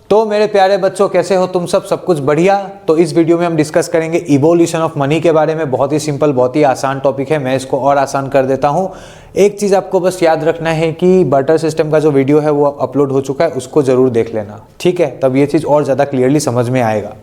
तो मेरे प्यारे बच्चों, कैसे हो तुम सब कुछ बढ़िया। तो इस वीडियो में हम डिस्कस करेंगे इवोल्यूशन ऑफ मनी के बारे में। बहुत ही सिंपल, बहुत ही आसान टॉपिक है, मैं इसको और आसान कर देता हूँ। एक चीज़ आपको बस याद रखना है कि बार्टर सिस्टम का जो वीडियो है वो अपलोड हो चुका है, उसको ज़रूर देख लेना, ठीक है। तब ये चीज़ और ज़्यादा क्लियरली समझ में आएगा।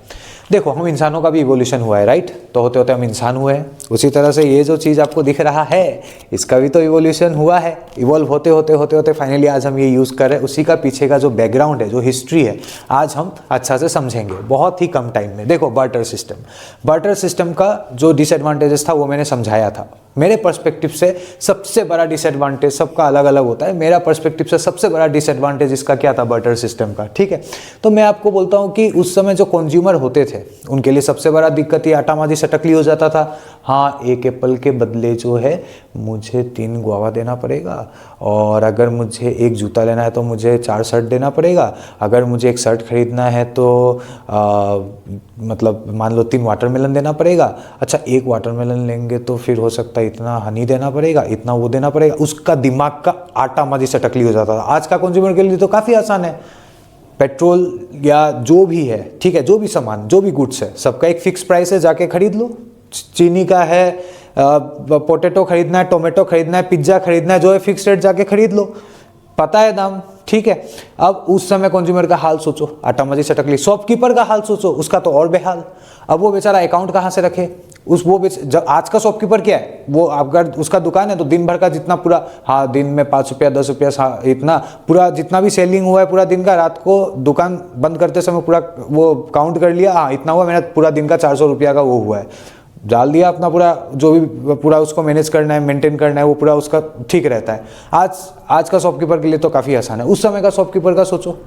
देखो, हम इंसानों का भी इवोल्यूशन हुआ है, राइट। तो होते होते हम इंसान हुए हैं, उसी तरह से ये जो चीज़ आपको दिख रहा है इसका भी तो इवोल्यूशन हुआ है। इवॉल्व होते होते फाइनली आज हम ये यूज़ कर रहे हैं। उसी का पीछे का जो बैकग्राउंड है, जो हिस्ट्री है, आज हम अच्छा से समझेंगे बहुत ही कम टाइम में। देखो, बार्टर सिस्टम का जो डिसएडवांटेजेस था वो मैंने समझाया था। मेरे पर्सपेक्टिव से सबसे बड़ा डिसएडवांटेज, सबका अलग अलग होता है, मेरा पर्सपेक्टिव से सबसे बड़ा डिसएडवांटेज इसका क्या था, बार्टर सिस्टम का, ठीक है। तो मैं आपको बोलता हूँ कि उस समय जो कंज्यूमर होते थे उनके लिए सबसे बड़ा दिक्कत ये आटा माजी सटकली हो जाता था। हाँ, एक एप्पल के बदले जो है मुझे 3 गुआवा देना पड़ेगा, और अगर मुझे एक जूता लेना है तो मुझे 4 शर्ट देना पड़ेगा। अगर मुझे एक शर्ट खरीदना है तो मतलब मान लो 3 वाटरमेलन देना पड़ेगा। अच्छा, एक वाटरमेलन लेंगे तो फिर हो सकता है इतना हनी देना पड़ेगा, इतना वो देना पड़ेगा। उसका दिमाग का आटा माजी सटकली हो जाता था। आज का कंज्यूमर के लिए तो काफ़ी आसान है। पेट्रोल या जो भी है, ठीक है, जो भी सामान, जो भी गुड्स है, सबका एक फिक्स प्राइस है, जाके खरीद लो। चीनी का है, पोटैटो खरीदना है, टोमेटो खरीदना है, पिज्ज़ा खरीदना है, जो है फिक्स रेट, जाके खरीद लो, पता है दाम, ठीक है। अब उस समय कंज्यूमर का हाल सोचो, आटा माजी सटकली। शॉपकीपर का हाल सोचो, उसका तो और बेहाल। अब वो बेचारा अकाउंट कहाँ से रखे, जब आज का शॉपकीपर क्या है, वो अगर उसका दुकान है तो दिन भर का जितना पूरा, हाँ, दिन में 5 रुपया 10 रुपया इतना पूरा जितना भी सेलिंग हुआ है पूरा दिन का, रात को दुकान बंद करते समय पूरा वो काउंट कर लिया, हाँ इतना हुआ, मेरा पूरा दिन का 400 रुपया का वो हुआ है, डाल दिया अपना पूरा, जो भी पूरा उसको मैनेज करना है, मेंटेन करना है, वो पूरा उसका ठीक रहता है। आज का शॉपकीपर के लिए तो काफ़ी आसान है। उस समय का शॉपकीपर का सोचो,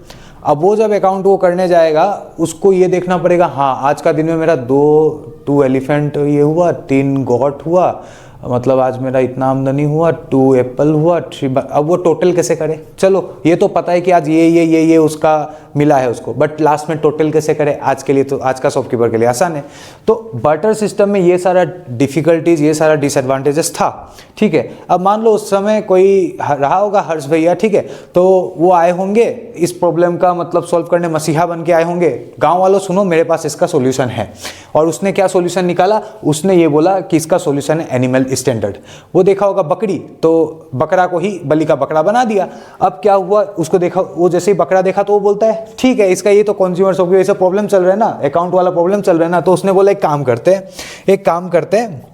अब वो जब अकाउंट वो करने जाएगा उसको ये देखना पड़ेगा, हाँ आज का दिन में मेरा 2 एलिफेंट ये हुआ, 3 गॉट हुआ, मतलब आज मेरा इतना आमदनी हुआ, 2 एप्पल हुआ, 3। अब वो टोटल कैसे करे? चलो ये तो पता है कि आज ये उसका मिला है उसको, बट लास्ट में टोटल कैसे करे? आज के लिए तो, आज का शॉपकीपर के लिए आसान है। तो बार्टर सिस्टम में ये सारा डिफिकल्टीज, ये सारा डिसएडवांटेजेस था, ठीक है। अब मान लो उस समय कोई रहा होगा, हर्ष भैया, ठीक है, तो वो आए होंगे इस प्रॉब्लम का मतलब सॉल्व करने, मसीहा बन के आए होंगे। गाँव वालों सुनो, मेरे पास इसका सोल्यूशन है। और उसने क्या सोल्यूशन निकाला? उसने ये बोला कि इसका सोल्यूशन है एनिमल स्टैंडर्ड। वो देखा होगा बकरी, तो बकरा को ही बलि का बकरा बना दिया। अब क्या हुआ, उसको देखा, वो जैसे ही बकरा देखा तो वो बोलता है ठीक है, इसका ये तो कंज्यूमर सब ऐसा प्रॉब्लम चल रहा है ना, अकाउंट वाला प्रॉब्लम चल रहा है ना। तो उसने बोला एक काम करते हैं,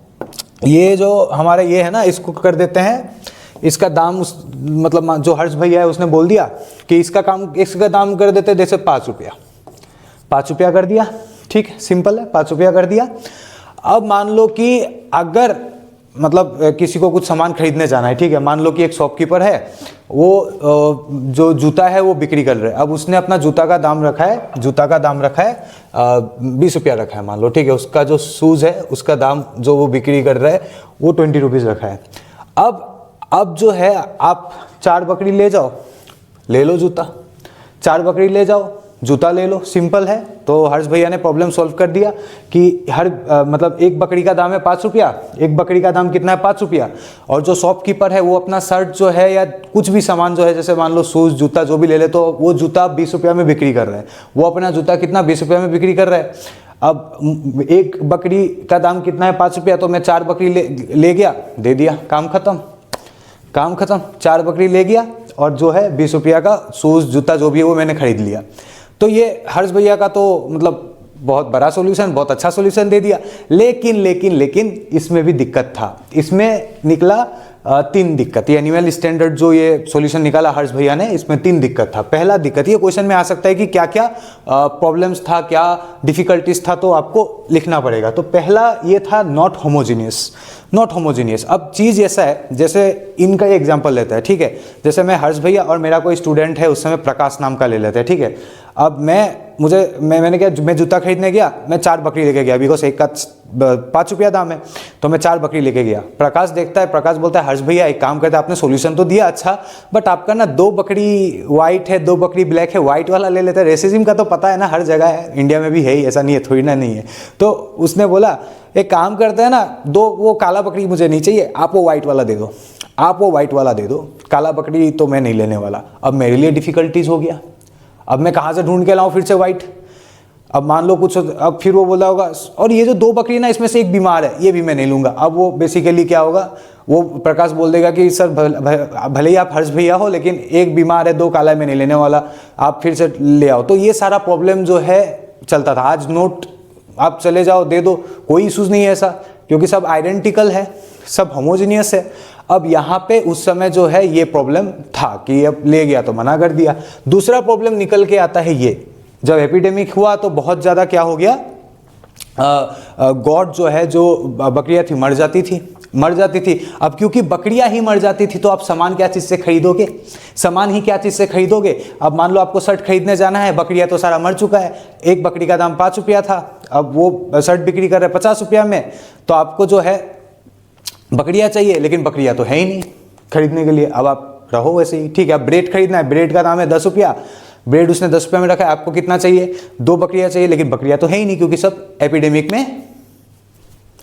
ये जो हमारा ये है ना, इसको कर देते हैं, इसका दाम मतलब जो हर्ष भैया है उसने बोल दिया कि इसका दाम कर देते जैसे 5 रुपया कर दिया, ठीक है, सिंपल है, 5 रुपया कर दिया। अब मान लो कि अगर मतलब किसी को कुछ सामान खरीदने जाना है, ठीक है, मान लो कि एक शॉपकीपर है, वो जो जूता है वो बिक्री कर रहे हैं। अब उसने अपना जूता का दाम रखा है 20 रुपया रखा है, मान लो, ठीक है। उसका जो शूज़ है उसका दाम जो वो बिक्री कर रहा है वो 20 रुपीज़ रखा है। अब जो है, आप 4 बकरी ले जाओ, ले लो जूता, 4 बकरी ले जाओ, जूता ले लो, सिंपल है। तो हर्ष भैया ने प्रॉब्लम सॉल्व कर दिया कि मतलब एक बकरी का दाम है 5 रुपया, एक बकरी का दाम कितना है 5 रुपया। और जो शॉपकीपर है वो अपना शर्ट जो है या कुछ भी सामान जो है, जैसे मान लो शूज़, जूता जो भी ले ले, तो वो जूता 20 रुपया में बिक्री कर रहा है। वो अपना जूता कितना 20 रुपया में बिक्री कर रहा है। अब एक बकरी का दाम कितना है 5 रुपया, तो मैं 4 बकरी ले गया, दे दिया, काम खत्म। 4 बकरी ले गया और जो है 20 रुपया का शूज़, जूता जो भी है वो मैंने खरीद लिया। तो ये हर्ष भैया का तो मतलब बहुत बड़ा सॉल्यूशन, बहुत अच्छा सॉल्यूशन दे दिया। लेकिन इसमें भी दिक्कत था। इसमें निकला 3 दिक्कत। ये एनिमल स्टैंडर्ड जो ये सॉल्यूशन निकाला हर्ष भैया ने, इसमें 3 दिक्कत था। पहला दिक्कत, ये क्वेश्चन में आ सकता है कि क्या क्या प्रॉब्लम्स था, क्या डिफिकल्टीज था, तो आपको लिखना पड़ेगा। तो पहला ये था नॉट होमोजीनियस। अब चीज़ ऐसा है, जैसे इनका ये एग्जाम्पल लेता है, ठीक है। जैसे मैं हर्ष भैया और मेरा कोई स्टूडेंट है, उस समय प्रकाश नाम का ले लेते हैं, ठीक है। अब मैंने क्या, मैं जूता खरीदने गया, मैं 4 बकरी लेके गया, बिकॉज एक का 5 रुपया दाम है, तो मैं 4 बकरी लेके गया। प्रकाश देखता है, प्रकाश बोलता है हर्ष भैया एक काम करते हैं, आपने सोल्यूशन तो दिया अच्छा, बट आपका ना 2 बकरी वाइट है, 2 बकरी ब्लैक है, वाइट वाला ले लेते हैं। रेसिज्म का तो पता है ना, हर जगह है, इंडिया में भी है ही, ऐसा नहीं है, थोड़ी ना नहीं है। तो उसने बोला एक काम करते हैं ना, 2 वो काला बकरी मुझे नहीं चाहिए, आप वो वाइट वाला दे दो, काला बकरी तो मैं नहीं लेने वाला। अब मेरे लिए डिफिकल्टीज हो गया। अब मैं कहाँ से ढूंढ के लाऊं फिर से वाइट? अब मान लो कुछ, अब फिर वो बोला होगा और ये जो 2 बकरी ना इसमें से एक बीमार है, ये भी मैं नहीं लूँगा। अब वो बेसिकली क्या होगा, वो प्रकाश बोल देगा कि सर भले ही आप हर्ष भैया हो लेकिन एक बीमार है, 2 काला मैं नहीं लेने वाला, आप फिर से ले आओ। तो ये सारा प्रॉब्लम जो है चलता था। आज नोट आप चले जाओ दे दो, कोई इशूज़ नहीं है ऐसा, क्योंकि सब आइडेंटिकल है, सब होमोजीनियस है। अब यहाँ पे उस समय जो है ये प्रॉब्लम था कि अब ले गया तो मना कर दिया। दूसरा प्रॉब्लम निकल के आता है ये, जब एपिडेमिक हुआ तो बहुत ज़्यादा क्या हो गया, गॉड जो है, जो बकरियां थी मर जाती थी। अब क्योंकि बकरियां ही मर जाती थी तो आप सामान क्या चीज़ से खरीदोगे? सामान ही क्या चीज़ से खरीदोगे? अब मान लो आपको शर्ट खरीदने जाना है, बकरियां तो सारा मर चुका है, एक बकरी का दाम 5 रुपया था, अब वो शर्ट बिक्री कर रहे हैं 50 रुपया में, तो आपको जो है बकरियां चाहिए, लेकिन बकरियां तो है ही नहीं खरीदने के लिए। अब आप रहो वैसे ही, ठीक है। अब ब्रेड खरीदना है, ब्रेड का दाम है 10 रुपया, ब्रेड उसने 10 रुपये में रखा है, आपको कितना चाहिए? 2 बकरियां चाहिए, लेकिन बकरियां तो है ही नहीं क्योंकि सब एपिडेमिक में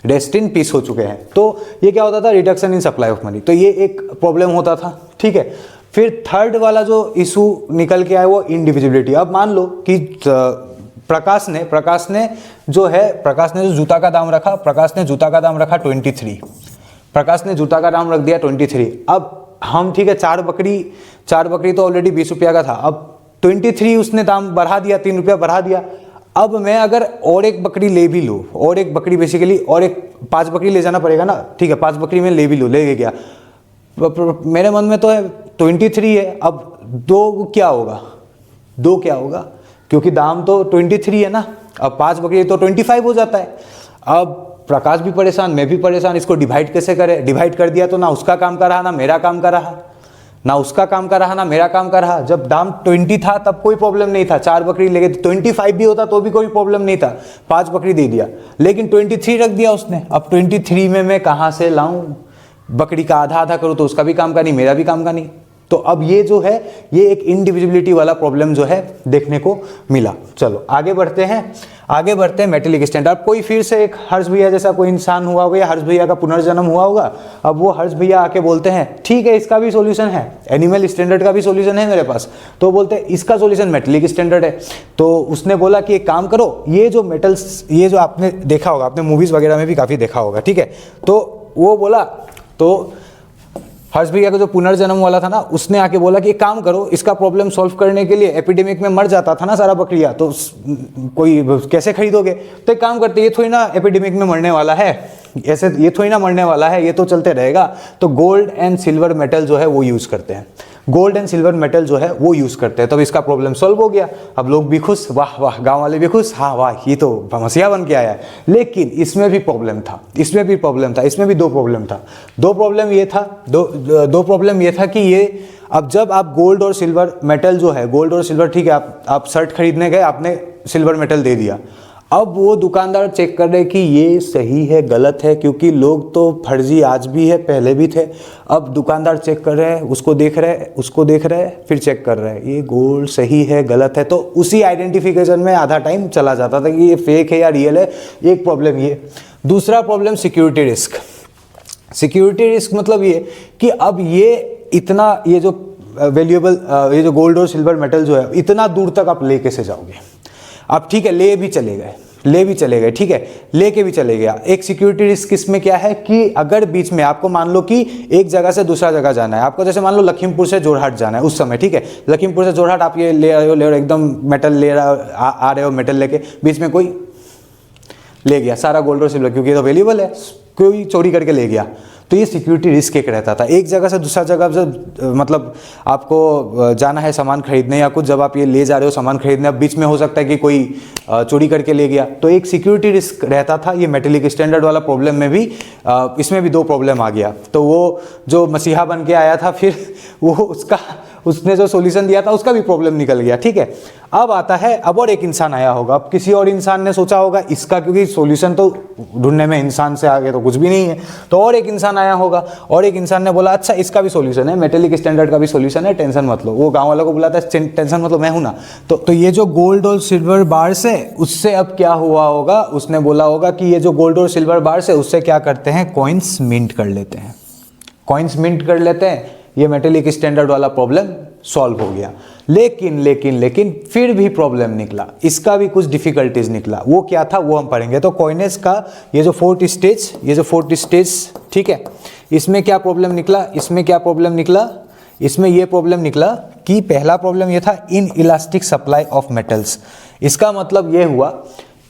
डेस्ट इन पीस हो चुके हैं। तो ये क्या होता था, reduction in supply of money, तो ये एक प्रॉब्लम होता था, ठीक है। फिर थर्ड वाला जो इशू निकल के आया वो इंडिविजिबिलिटी। अब मान लो कि प्रकाश ने जो जूता का दाम रखा, 23, प्रकाश ने जूता का दाम रख दिया 23। अब हम, ठीक है, 4 बकरी तो ऑलरेडी 20 रुपया का था, अब 23 उसने दाम बढ़ा दिया, 3 रुपया बढ़ा दिया। अब मैं अगर और एक बकरी ले भी लूँ, और एक बकरी बेसिकली और एक 5 बकरी ले जाना पड़ेगा ना, ठीक है, 5 बकरी में ले भी लूँ, ले गया, मेरे मन में तो है 23 है, अब 2 क्या होगा, क्योंकि दाम तो 23 है ना, अब 5 बकरी तो 25 हो जाता है। अब प्रकाश भी परेशान, मैं भी परेशान, इसको डिवाइड कैसे करें? डिवाइड कर दिया तो ना उसका काम का रहा, ना मेरा काम का रहा, ना मेरा काम का रहा। जब दाम 20 था तब कोई प्रॉब्लम नहीं था, 4 बकरी ले गए, 25 भी होता तो भी कोई प्रॉब्लम नहीं था, 5 बकरी दे दिया, लेकिन 23 रख दिया उसने। अब 23 में मैं कहाँ से लाऊं? बकरी का आधा करूँ तो उसका भी काम का नहीं, मेरा भी काम का नहीं। तो अब ये जो है, ये एक इंडिविजुअलिटी वाला प्रॉब्लम जो है देखने को मिला। चलो आगे बढ़ते हैं मेटेलिक स्टैंडर्ड। कोई फिर से एक हर्ष भैया जैसा कोई इंसान हुआ होगा, या हर्ष भैया का पुनर्जन्म हुआ होगा। अब वो हर्ष भैया आके बोलते हैं ठीक है इसका भी सॉल्यूशन है, एनिमल स्टैंडर्ड का भी सॉल्यूशन है मेरे पास, तो बोलते हैं इसका सॉल्यूशन मेटेलिक स्टैंडर्ड है। तो उसने बोला कि एक काम करो, ये जो मेटल्स, ये जो आपने देखा होगा, आपने मूवीज वगैरह में भी काफ़ी देखा होगा, ठीक है। तो वो बोला, तो हर्ष भैया का जो पुनर्जन्म वाला था ना, उसने आके बोला कि एक काम करो, इसका प्रॉब्लम सॉल्व करने के लिए, एपिडेमिक में मर जाता था ना सारा बकरियां, तो कोई कैसे खरीदोगे? तो एक काम करते, ये थोड़ी ना एपिडेमिक में मरने वाला है, ऐसे ये थोड़ी ना मरने वाला है, ये तो चलते रहेगा। तो गोल्ड एंड सिल्वर मेटल जो है वो यूज़ करते हैं, तब इसका प्रॉब्लम सॉल्व हो गया। अब लोग भी खुश, वाह वाह, गांव वाले भी खुश, हाँ वाह ये तो मसीहा बन के आया है। लेकिन इसमें भी प्रॉब्लम था, इसमें भी दो प्रॉब्लम था। दो प्रॉब्लम ये था कि ये, अब जब आप गोल्ड और सिल्वर मेटल जो है, गोल्ड और सिल्वर, ठीक है, आप शर्ट खरीदने गए, आपने सिल्वर मेटल दे दिया, अब वो दुकानदार चेक कर रहे कि ये सही है गलत है, क्योंकि लोग तो फर्जी आज भी है, पहले भी थे। अब दुकानदार चेक कर रहे हैं, उसको देख रहे हैं, फिर चेक कर रहे हैं ये गोल्ड सही है गलत है। तो उसी आइडेंटिफिकेशन में आधा टाइम चला जाता था कि ये फेक है या रियल है। एक प्रॉब्लम ये। दूसरा प्रॉब्लम सिक्योरिटी रिस्क मतलब ये कि अब ये इतना, ये जो वैल्यूएबल, ये जो गोल्ड और सिल्वर मेटल जो है, इतना दूर तक आप ले कैसे जाओगे? आप ठीक है ले भी चले गए, ठीक है, लेके भी चले गया। एक सिक्योरिटी रिस्क इसमें क्या है कि अगर बीच में आपको मान लो कि एक जगह से दूसरा जगह जाना है, आपको जैसे मान लो लखीमपुर से जोरहाट जाना है उस समय, ठीक है, लखीमपुर से जोरहाट आप ये ले रहे हो एकदम मेटल ले आ रहे हो, मेटल लेके, बीच में कोई ले गया सारा गोल्ड और सिल्वर, क्योंकि ये तो अवेलेबल है, कोई चोरी करके ले गया। तो ये सिक्योरिटी रिस्क एक रहता था। एक जगह से दूसरा जगह जब मतलब आपको जाना है सामान खरीदने या कुछ, जब आप ये ले जा रहे हो सामान खरीदने, अब बीच में हो सकता है कि कोई चोरी करके ले गया, तो एक सिक्योरिटी रिस्क रहता था। ये मेटेलिक स्टैंडर्ड वाला प्रॉब्लम में भी, इसमें भी दो प्रॉब्लम आ गया। तो वो जो मसीहा बन के आया था, फिर वो उसने जो सॉल्यूशन दिया था उसका भी प्रॉब्लम निकल गया, ठीक है। अब आता है, अब और एक इंसान आया होगा, अब किसी और इंसान ने सोचा होगा इसका, क्योंकि सॉल्यूशन तो ढूंढने में इंसान से आगे तो कुछ भी नहीं है, तो और एक इंसान आया होगा, और एक इंसान ने बोला अच्छा इसका भी सॉल्यूशन है, मेटेलिक स्टैंडर्ड का भी सॉल्यूशन है, टेंशन मत लो। वो गांव वालों को बुलाता है, टेंशन मत लो, मैं हूं ना। तो ये जो गोल्ड और सिल्वर बार्स है, उससे अब क्या हुआ होगा, उसने बोला होगा कि ये जो गोल्ड और सिल्वर बार्स है, उससे क्या करते हैं, कॉइन्स मिंट कर लेते हैं, ये मेटेलिक स्टैंडर्ड वाला प्रॉब्लम सॉल्व हो गया। लेकिन फिर भी प्रॉब्लम निकला, इसका भी कुछ डिफिकल्टीज निकला। वो क्या था वो हम पढ़ेंगे। तो कॉइनेस का ये जो फोर्थ स्टेज, ठीक है, इसमें क्या प्रॉब्लम निकला, इसमें ये प्रॉब्लम निकला कि पहला प्रॉब्लम ये था in elastic supply of metals. इसका मतलब ये हुआ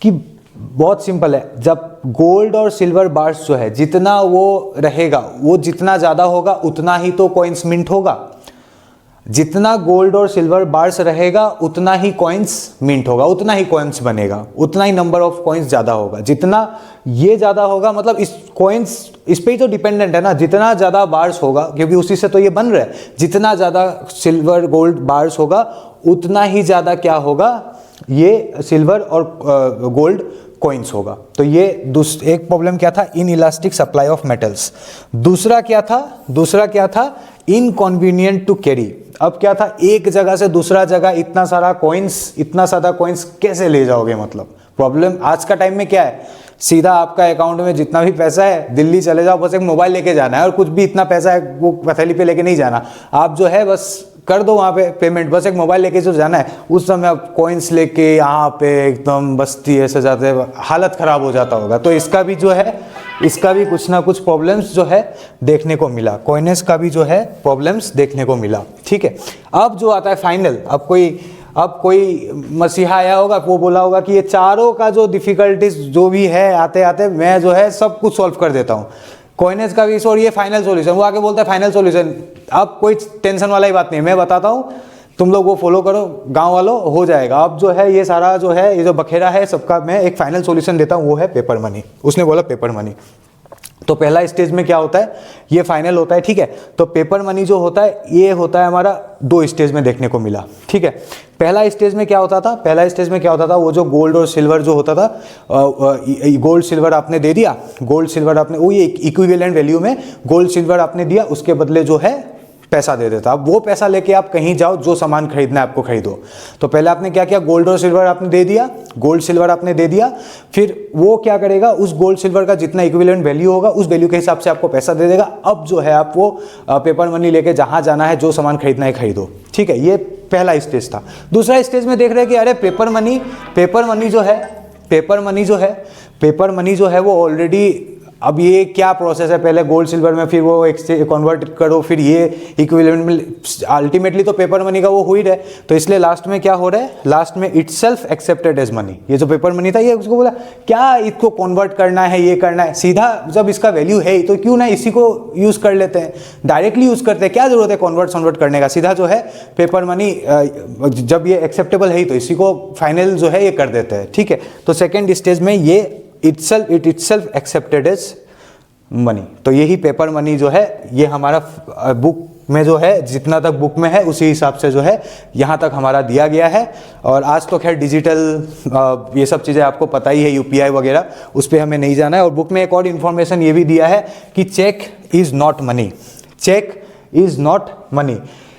कि बहुत सिंपल है, जब गोल्ड और सिल्वर बार्स जो है जितना वो रहेगा, वो जितना ज़्यादा होगा उतना ही तो कॉइन्स मिंट होगा। जितना गोल्ड और सिल्वर बार्स रहेगा उतना ही कॉइन्स मिंट होगा, उतना ही कॉइन्स बनेगा, उतना ही नंबर ऑफ कॉइन्स ज़्यादा होगा। जितना ये ज़्यादा होगा, मतलब इस कॉइन्स इस पे ही तो डिपेंडेंट है ना, जितना ज़्यादा बार्स होगा, क्योंकि उसी से तो ये बन रहा है, जितना ज़्यादा सिल्वर गोल्ड बार्स होगा उतना ही ज़्यादा क्या होगा, ये सिल्वर और गोल्ड कॉइन्स होगा। तो ये एक प्रॉब्लम क्या था, in elastic supply of metals. दूसरा क्या था, इनकन्वीनियंट टू कैरी। अब क्या था, एक जगह से दूसरा जगह इतना सारा कॉइन्स कैसे ले जाओगे, मतलब प्रॉब्लम आज का टाइम में क्या है, सीधा आपका अकाउंट में जितना भी पैसा है दिल्ली चले जाओ, बस एक मोबाइल लेके जाना है, और कुछ भी इतना पैसा है वो पथेली पे लेके नहीं जाना, आप जो है बस कर दो वहाँ पे पेमेंट, बस एक मोबाइल लेके जो जाना है। उस समय आप कॉइन्स लेके यहाँ पे एकदम बस्ती ऐसे जाते, हालत ख़राब हो जाता होगा। तो इसका भी जो है, इसका भी कुछ ना कुछ प्रॉब्लम्स जो है देखने को मिला, कॉइनेस का भी जो है प्रॉब्लम्स देखने को मिला, ठीक है। अब जो आता है फाइनल, अब कोई मसीहा आया होगा, वो बोला होगा कि ये चारों का जो डिफिकल्टीज जो भी है आते आते मैं जो है सब कुछ सॉल्व कर देता हूँ, कॉइनेस का भी, और ये फाइनल सॉल्यूशन। वो आके बोलता है फाइनल सॉल्यूशन। अब कोई टेंशन वाला ही बात नहीं है, मैं बताता हूँ, तुम लोग वो फॉलो करो गांव वालों, हो जाएगा। अब जो है ये सारा जो है, ये जो बखेरा है सबका, मैं एक फाइनल सॉल्यूशन देता हूँ, वो है पेपर मनी। उसने बोला पेपर मनी। तो पहला स्टेज में क्या होता है, ये फाइनल होता है, ठीक है। तो पेपर मनी जो होता है ये होता है हमारा 2 स्टेज में देखने को मिला, ठीक है। पहला स्टेज में क्या होता था, वो जो गोल्ड और सिल्वर जो होता था, गोल्ड सिल्वर आपने दे दिया, वो ये इक्विवेलेंट वैल्यू में गोल्ड सिल्वर आपने दिया, उसके बदले जो है पैसा दे देता। अब वो पैसा लेके आप कहीं जाओ, जो सामान खरीदना है आपको खरीदो। तो पहले आपने क्या किया, गोल्ड और सिल्वर आपने दे दिया, फिर वो क्या करेगा, उस गोल्ड सिल्वर का जितना इक्विवेलेंट वैल्यू होगा उस वैल्यू के हिसाब से आपको पैसा दे देगा। अब जो है आप वो पेपर मनी लेके जहां जाना है, जो सामान खरीदना है खरीदो, ठीक है। ये पहला स्टेज था। दूसरा स्टेज में देख रहे हैं कि अरे पेपर मनी जो है वो ऑलरेडी, अब ये क्या प्रोसेस है, पहले गोल्ड सिल्वर में, फिर वो कन्वर्ट करो, फिर ये इक्विवेलेंट में, अल्टीमेटली तो पेपर मनी का वो हो ही रहा है। तो इसलिए लास्ट में क्या हो रहा है, लास्ट में इटसेल्फ एक्सेप्टेड एज मनी। ये जो पेपर मनी था, ये उसको बोला क्या इसको कन्वर्ट करना है, ये करना है, सीधा जब इसका वैल्यू है ही तो क्यों ना इसी को यूज कर लेते हैं, डायरेक्टली यूज करते हैं, क्या जरूरत है कन्वर्ट करने का। सीधा जो है पेपर मनी जब ये एक्सेप्टेबल है तो इसी को फाइनल जो है ये कर देते हैं, ठीक है। तो सेकेंड स्टेज में ये itself accepted as money. तो यही पेपर मनी जो है, ये हमारा बुक में जो है, जितना तक बुक में है उसी हिसाब से जो है यहाँ तक हमारा दिया गया है। और आज तो खैर डिजिटल ये सब चीज़ें आपको पता ही है, यूपीआई वगैरह, उस पर हमें नहीं जाना है। और बुक में एक और इन्फॉर्मेशन ये भी दिया है कि cheque is not money,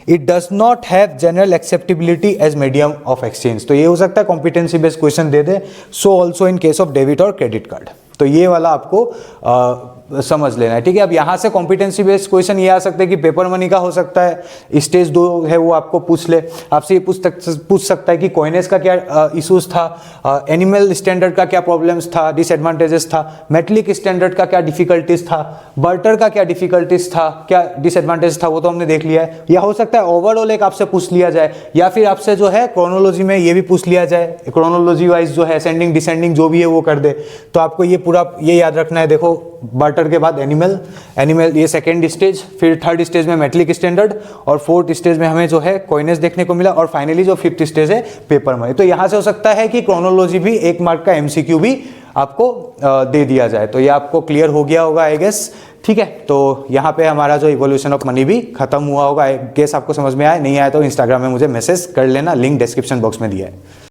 it does not have general acceptability as medium of exchange. तो ये हो सकता है कॉम्पिटेंसी बेस्ड क्वेश्चन दे दे, so also in case of debit और क्रेडिट कार्ड। तो ये वाला आपको समझ लेना है, ठीक है। अब यहाँ से कॉम्पिटेंसी बेस्ड क्वेश्चन ये आ सकते हैं कि पेपर मनी का हो सकता है, स्टेज 2 है वो आपको पूछ ले, आपसे ये पूछ सकता है कि कॉइनेस का क्या इशूज था, एनिमल स्टैंडर्ड का क्या प्रॉब्लम्स था, डिसएडवांटेजेस था, मेटलिक स्टैंडर्ड का क्या डिफिकल्टीज था, बर्टर का क्या डिफिकल्टीज था, क्या डिसएडवांटेज था, वो तो हमने देख लिया है। या हो सकता है ओवरऑल एक आपसे पूछ लिया जाए, या फिर आपसे जो है क्रोनोलॉजी में ये भी पूछ लिया जाए, क्रोनोलॉजी वाइज जो है असेंडिंग डिसेंडिंग जो भी है वो कर दे। तो आपको ये पूरा ये याद रखना है। देखो बर्टर के बाद एनिमल ये सेकेंड स्टेज, फिर थर्ड स्टेज में मेटलिक स्टैंडर्ड, और फोर्थ स्टेज में हमें जो है कॉइनेस देखने को मिला, और फाइनली जो फिफ्थ स्टेज है पेपर मनी। तो यहाँ से हो सकता है कि क्रोनोलॉजी भी 1 मार्क का एमसीक्यू भी आपको दे दिया जाए। तो ये आपको क्लियर हो गया होगा आई गेस, ठीक है। तो यहाँ पे हमारा जो इवोल्यूशन ऑफ मनी भी खत्म हुआ होगा आई गेस। आपको समझ में आया, नहीं आया तो इंस्टाग्राम में मुझे मैसेज कर लेना, लिंक डिस्क्रिप्शन बॉक्स में दिया है।